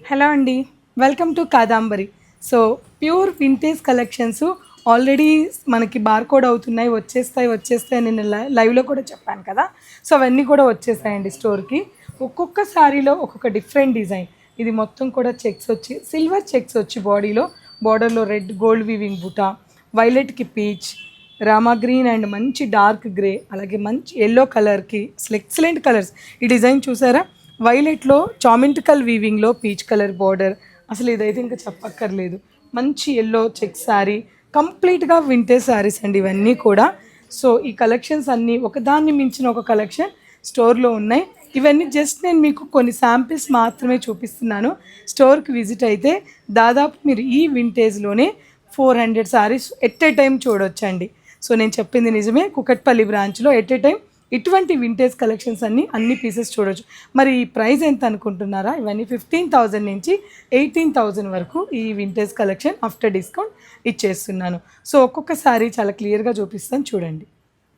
Hello అండి, welcome to Kadambari. So pure vintage collections already మనకి barcode అవుతున్నాయి, వచ్చేస్తాయి నేను లైవ్లో కూడా చెప్పాను కదా. సో అవన్నీ కూడా వచ్చేసాయండి స్టోర్కి. ఒక్కొక్క శారీలో ఒక్కొక్క డిఫరెంట్ డిజైన్. ఇది మొత్తం కూడా చెక్స్ వచ్చి సిల్వర్ చెక్స్ వచ్చి బార్డర్లో రెడ్ గోల్డ్ వీవింగ్ బుటా, వైలెట్కి పీచ్, రామా గ్రీన్ అండ్ మంచి డార్క్ గ్రే, అలాగే మంచి ఎల్లో కలర్కి అసలు ఎక్సలెంట్ కలర్స్. ఈ డిజైన్ చూసారా, వైలెట్లో చామెంటికల్ వీవింగ్లో పీచ్ కలర్ బార్డర్. అసలు ఇదైతే ఇంకా చెప్పక్కర్లేదు. మంచి ఎల్లో చెక్ శారీ, కంప్లీట్గా వింటేజ్ శారీస్ అండి ఇవన్నీ కూడా. సో ఈ కలెక్షన్స్ అన్నీ ఒకదాన్ని మించిన ఒక కలెక్షన్ స్టోర్లో ఉన్నాయి. ఇవన్నీ జస్ట్ నేను మీకు కొన్ని శాంపిల్స్ మాత్రమే చూపిస్తున్నాను. స్టోర్కి విజిట్ అయితే దాదాపు మీరు ఈ వింటేజ్లోనే 400 శారీస్ ఎట్ ఏ టైం చూడొచ్చండి. సో నేను చెప్పింది నిజమే, కుకట్పల్లి బ్రాంచ్లో ఎట్ ఏ టైం ఇటువంటి వింటేజ్ కలెక్షన్స్ అన్ని పీసెస్ చూడొచ్చు. మరి ఈ ప్రైస్ ఎంత అనుకుంటున్నారా? ఇవన్నీ 15,000 నుంచి 18,000 వరకు ఈ వింటేజ్ కలెక్షన్ ఆఫ్టర్ డిస్కౌంట్ ఇచ్చేస్తున్నాను. సో ఒక్కొక్క శారీ చాలా క్లియర్గా చూపిస్తాను చూడండి.